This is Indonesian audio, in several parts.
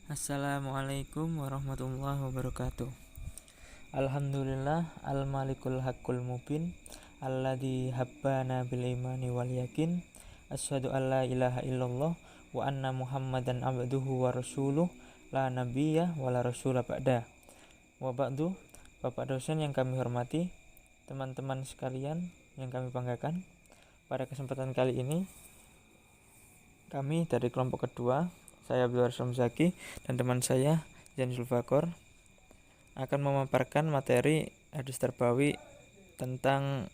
Assalamualaikum warahmatullahi wabarakatuh. Alhamdulillah al-malikul haqqul mubin alladzi habbana bil imani wal yakin. Asyhadu an la ilaha illallah wa anna muhammadan abduhu wa rasuluh la nabiyya wa la rasula ba'da. Wa ba'du, Bapak dosen yang kami hormati, teman-teman sekalian yang kami banggakan. Pada kesempatan kali ini kami dari kelompok kedua, saya Abdul Raslam Zaki dan teman saya Jan Zulfakor akan memaparkan materi hadis terbawi tentang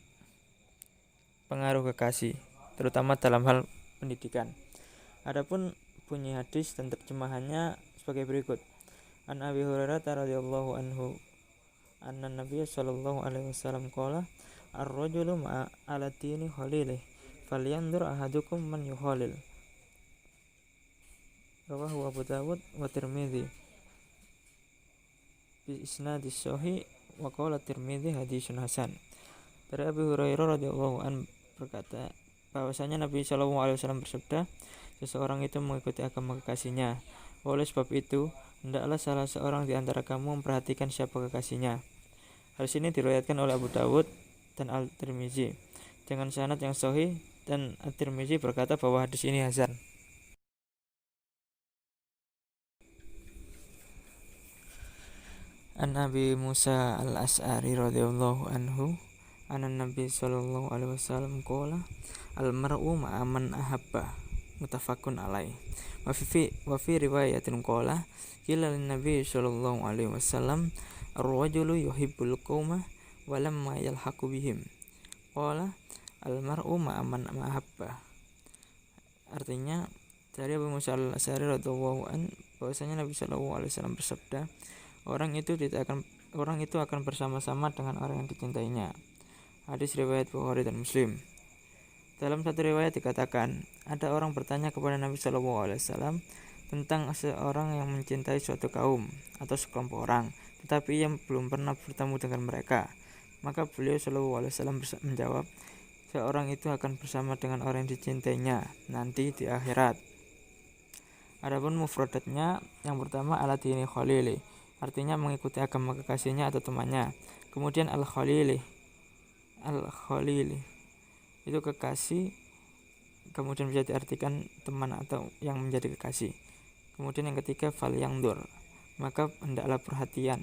pengaruh kekasih, terutama dalam hal pendidikan. Adapun bunyi hadis dan terjemahannya sebagai berikut. An Abi Hurairah radhiyallahu anhu anna Nabiy sallallahu alaihi wasallam qala ar-rajulu ma'a ala dini khalilih falyanzur ahadukum man yukhalil. Rawahu Abu Dawud wa Tirmidzi bi isnadis sahih wa qala Tirmidzi hadisun hasan. Dari Abu Hurairah radhiyallahu an berkata bahwasanya Nabi sallallahu alaihi wasallam bersabda, seseorang itu mengikuti agama kekasihnya. Oleh sebab itu, hendaklah salah seorang di antara kamu memperhatikan siapa kekasihnya. Hadis ini diriwayatkan oleh Abu Dawud dan Al-Tirmidzi dengan sanad yang sahih, dan At-Tirmidzi berkata bahwa hadis ini hasan. An Abi Musa al-As'ari radhiyallahu anhu anna Nabi sallallahu alaihi wasallam qala al-mar'u ma'a man ahabba muttafaqun alaih. Wa fi riwayatin qala qila lin-nabi sallallahu alaihi wasallam ar-rajulu yuhibbul qauma wa lamma yalhaqu bihim qala al-mar'u ma'a man ahabba. Artinya dari Abu Musa al-As'ari radhiyallahu an bahwasanya Nabi sallallahu alaihi wasallam bersabda, Orang itu akan bersama-sama dengan orang yang dicintainya. Hadis riwayat Bukhari dan Muslim. Dalam satu riwayat dikatakan, ada orang bertanya kepada Nabi Shallallahu Alaihi Wasallam tentang seorang yang mencintai suatu kaum atau sekelompok orang, tetapi ia belum pernah bertemu dengan mereka. Maka beliau Shallallahu Alaihi Wasallam menjawab, seorang itu akan bersama dengan orang yang dicintainya nanti di akhirat. Adapun mufradatnya, yang pertama ala dini khalili, artinya mengikuti agama kekasihnya atau temannya. Kemudian al-khalili itu kekasih, kemudian bisa diartikan teman atau yang menjadi kekasih. Kemudian yang ketiga fal yangdur, maka hendaklah perhatian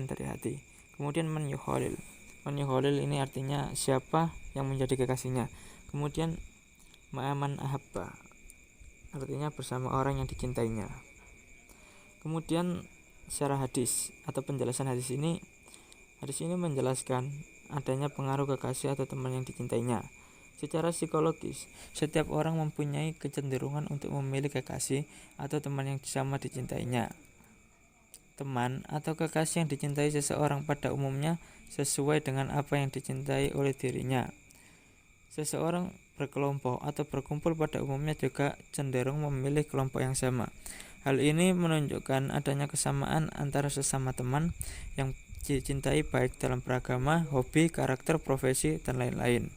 dari hati. Kemudian man yukhalil ini artinya siapa yang menjadi kekasihnya. Kemudian ma'aman ahabba, artinya bersama orang yang dicintainya. Kemudian secara hadis atau penjelasan hadis ini menjelaskan adanya pengaruh kekasih atau teman yang dicintainya. Secara psikologis, setiap orang mempunyai kecenderungan untuk memilih kekasih atau teman yang sama dicintainya. Teman atau kekasih yang dicintai seseorang pada umumnya sesuai dengan apa yang dicintai oleh dirinya. Seseorang berkelompok atau berkumpul pada umumnya juga cenderung memilih kelompok yang sama. Hal ini menunjukkan adanya kesamaan antara sesama teman yang dicintai baik dalam beragama, hobi, karakter, profesi, dan lain-lain.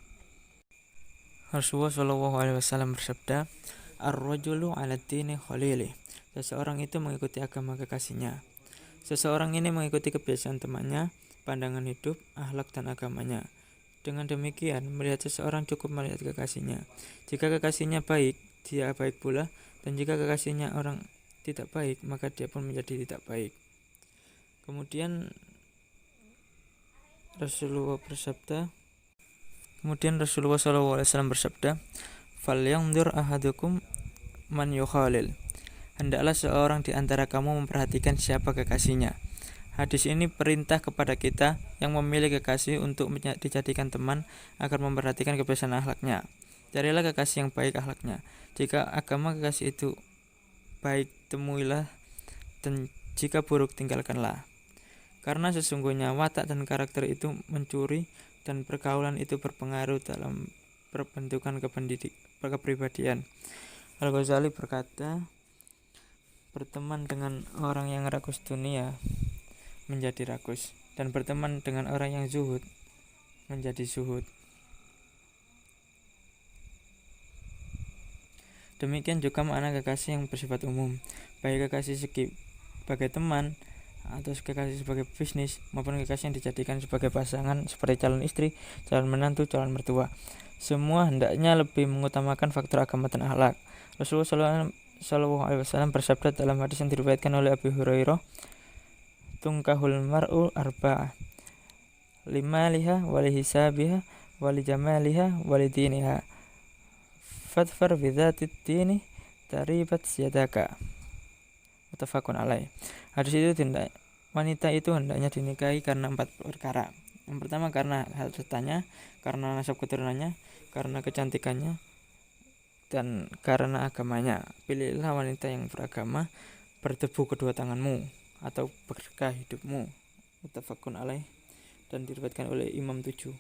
Rasulullah Shallallahu Alaihi Wasallam bersabda, ar-rajulu ala dini khalili, seseorang itu mengikuti agama kekasihnya. Seseorang ini mengikuti kebiasaan temannya, pandangan hidup, akhlak, dan agamanya. Dengan demikian, melihat seseorang cukup melihat kekasihnya. Jika kekasihnya baik, dia baik pula, dan jika kekasihnya orang tidak baik, maka dia pun menjadi tidak baik. Kemudian Rasulullah SAW bersabda, "Fal yanzur ahadukum man yukhalil." Hendaklah seorang di antara kamu memperhatikan siapa kekasihnya. Hadis ini perintah kepada kita yang memilih kekasih untuk dijadikan teman agar memperhatikan kebiasaan akhlaknya. Carilah kekasih yang baik akhlaknya. Jika agama kekasih itu baik, temuilah, dan jika buruk, tinggalkanlah. Karena sesungguhnya watak dan karakter itu mencuri, dan pergaulan itu berpengaruh dalam perbentukan kepribadian. Al-Ghazali berkata, berteman dengan orang yang rakus dunia menjadi rakus, dan berteman dengan orang yang zuhud menjadi zuhud. Demikian juga makna kekasih yang bersifat umum, baik kekasih sebagai teman atau kekasih sebagai bisnis maupun kekasih yang dijadikan sebagai pasangan seperti calon istri, calon menantu, calon mertua. Semua hendaknya lebih mengutamakan faktor agama dan akhlak. Rasulullah SAW bersabda dalam hadis yang diriwayatkan oleh Abu Hurairah, "Tungkahul mar'u arba'ah, limaliha walihisabiha walijamaliha walidiniha, fadfar bidzatid dini taribat yadaka." Muttafaqun alaih. Hadis itu wanita itu hendaknya dinikahi karena 4 perkara. Yang pertama karena hartanya, karena nasab keturunannya, karena kecantikannya, dan karena agamanya. Pilihlah wanita yang beragama, berdebu kedua tanganmu, atau berkah hidupmu. Muttafaqun alaih dan diriwayatkan oleh Imam 7.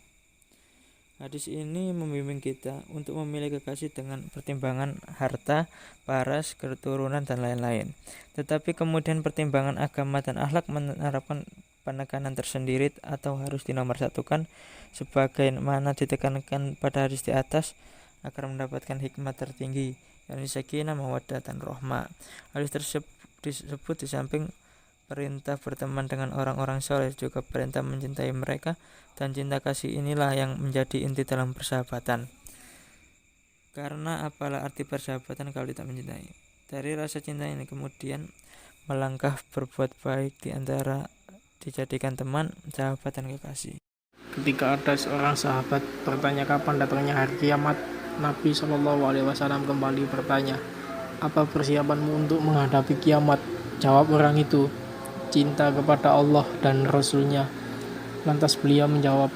Hadis ini membimbing kita untuk memilih kekasih dengan pertimbangan harta, paras, keturunan, dan lain-lain. Tetapi kemudian pertimbangan agama dan akhlak menerapkan penekanan tersendiri atau harus dinomorsatukan sebagaimana ditekankan pada hadis di atas agar mendapatkan hikmah tertinggi, yakni sakinah, mawaddah, dan rahmah. Hadis tersebut disebut di samping perintah berteman dengan orang-orang soleh juga perintah mencintai mereka, dan cinta kasih inilah yang menjadi inti dalam persahabatan. Karena apalah arti persahabatan kalau tidak mencintai? Dari rasa cinta ini kemudian melangkah berbuat baik di antara dijadikan teman, sahabat, dan kekasih. Ketika ada seorang sahabat bertanya kapan datangnya hari kiamat, Nabi SAW kembali bertanya, "Apa persiapanmu untuk menghadapi kiamat?" Jawab orang itu, "Cinta kepada Allah dan Rasul-Nya." Lantas beliau menjawab,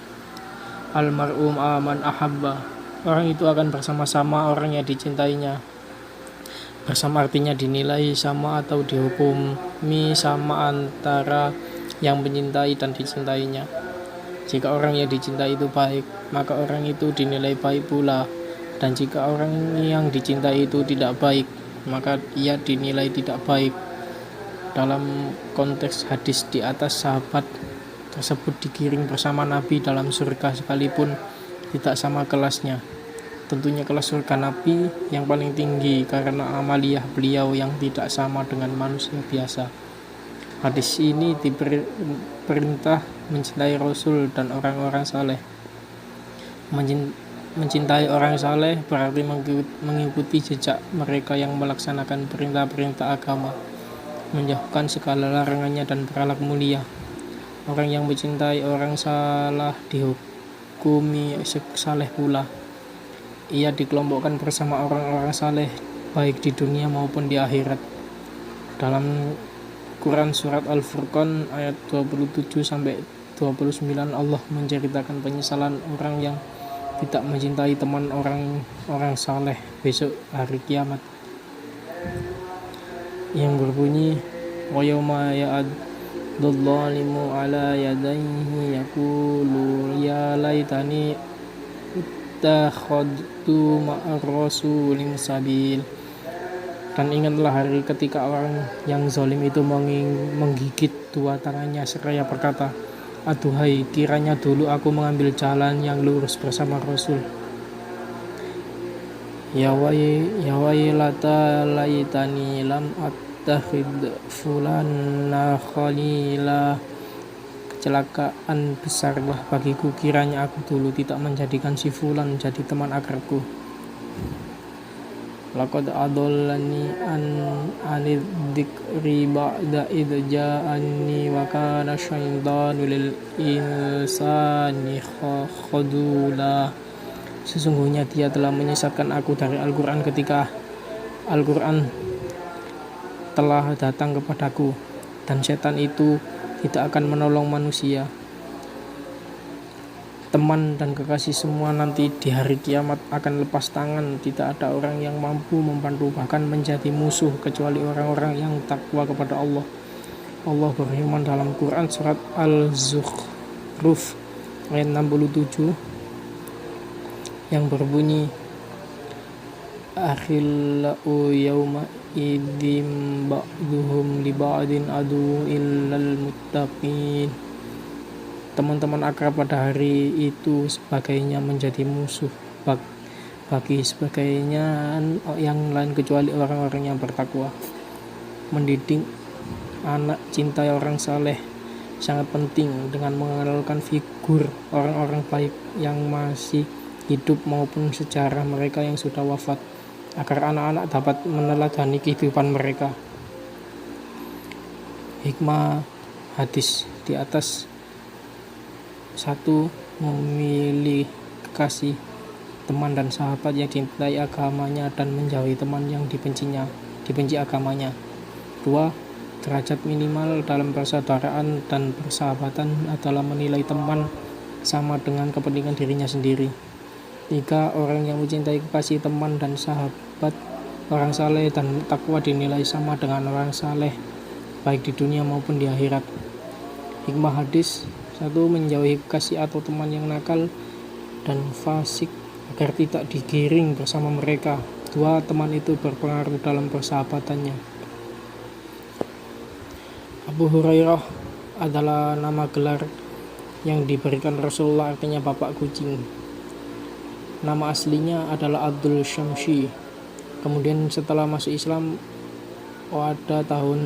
"Almar'u aman ahabba." Orang itu akan bersama-sama orang yang dicintainya. Bersama artinya dinilai sama atau dihukumi sama antara yang mencintai dan dicintainya. Jika orang yang dicintai itu baik, maka orang itu dinilai baik pula. Dan jika orang yang dicintai itu tidak baik, maka ia dinilai tidak baik. Dalam konteks hadis di atas, sahabat tersebut digiring bersama Nabi dalam surga sekalipun tidak sama kelasnya. Tentunya kelas surga Nabi yang paling tinggi karena amaliyah beliau yang tidak sama dengan manusia biasa. Hadis ini diperintah mencintai Rasul dan orang-orang saleh. Mencintai orang saleh berarti mengikuti jejak mereka yang melaksanakan perintah-perintah agama, menjauhkan segala larangannya dan berakhlak mulia. Orang yang mencintai orang salah dihukumi saleh pula. Ia dikelompokkan bersama orang-orang saleh baik di dunia maupun di akhirat. Dalam Quran surat Al-Furqan ayat 27-29 Allah menceritakan penyesalan orang yang tidak mencintai teman orang saleh besok hari kiamat, yang berbunyi, "Wa yauma ya'addu-dhalimu ala yadayhi yaqulu ya laitani ittakhadtu ma'ar rasulin sabil." Dan ingatlah hari ketika orang yang zalim itu menggigit dua tangannya seraya berkata, "Aduhai, kiranya dulu aku mengambil jalan yang lurus bersama Rasul." Ya wailata laitani lam attakhid fulana khalila. Kecelakaan besarlah bagiku kiranya aku dulu tidak menjadikan si fulan menjadi teman akrabku. Laqad adallani anid dzikri ba'da idz ja'ani wa kana syaitanu lil insani khadula. Sesungguhnya dia telah menyesatkan aku dari Al-Quran ketika Al-Quran telah datang kepadaku, dan setan itu tidak akan menolong manusia. Teman dan kekasih semua nanti di hari kiamat akan lepas tangan. Tidak ada orang yang mampu membantu, bahkan menjadi musuh, kecuali orang-orang yang takwa kepada Allah. Allah berfirman dalam Quran surat Al-Zukhruf ayat 67 yang berbunyi, "Akhillau yawma idim ba'duhum li ba'din adu illal muttaqin." Teman-teman akrab pada hari itu sebagainya menjadi musuh bagi sebagainya yang lain kecuali orang-orang yang bertakwa. Mendidik anak cintai orang saleh sangat penting dengan mengenalkan figur orang-orang baik yang masih hidup maupun sejarah mereka yang sudah wafat, agar anak-anak dapat meneladani kehidupan mereka. Hikmah hadis di atas: 1. Memilih kekasih, teman dan sahabat yang dicintai agamanya dan menjauhi teman yang dibenci agamanya. 2. Derajat minimal dalam persaudaraan dan persahabatan adalah menilai teman sama dengan kepentingan dirinya sendiri. 3. Orang yang mencintai kekasih, teman dan sahabat orang saleh dan takwa dinilai sama dengan orang saleh baik di dunia maupun di akhirat. Hikmah hadis: 1. Menjauhi kekasih atau teman yang nakal dan fasik agar tidak digiring bersama mereka. 2. Teman itu berpengaruh dalam persahabatannya. Abu Hurairah adalah nama gelar yang diberikan Rasulullah, artinya bapak kucing. Nama aslinya adalah Abdul Syamsi. Kemudian setelah masuk Islam pada tahun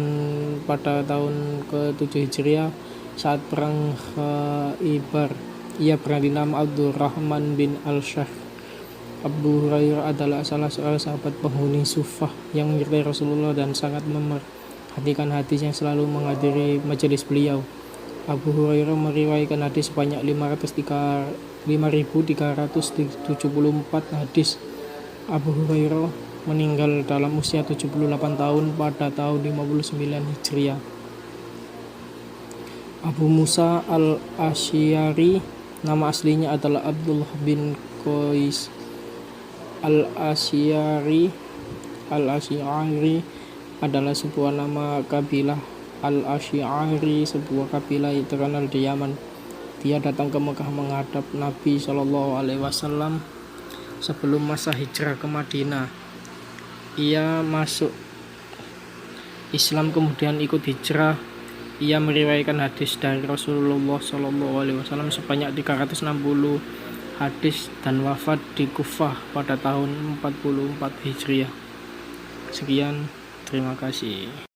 ke-7 Hijriah, saat perang Khaibar, ia bernama dinama Abdurrahman bin Al-Syarh. Abu Hurairah adalah salah seorang sahabat penghuni Sufah yang menyertai Rasulullah dan sangat memperhatikan hadis yang selalu menghadiri majelis beliau. Abu Hurairah meriwayatkan hadis sebanyak 5.374 hadis. Abu Hurairah meninggal dalam usia 78 tahun pada tahun 59 Hijriah. Abu Musa al-Asy'ari, nama aslinya adalah Abdullah bin Qais al-Asy'ari. Al-Asy'ari adalah sebuah nama kabilah. Al-Asy'ari sebuah kabilah yang terkenal di Yaman. Dia datang ke Mekah menghadap Nabi SAW sebelum masa hijrah ke Madinah. Ia masuk Islam kemudian ikut hijrah. Ia meriwayatkan hadis dari Rasulullah SAW sebanyak 360 hadis dan wafat di Kufah pada tahun 44 Hijriah. Sekian, terima kasih.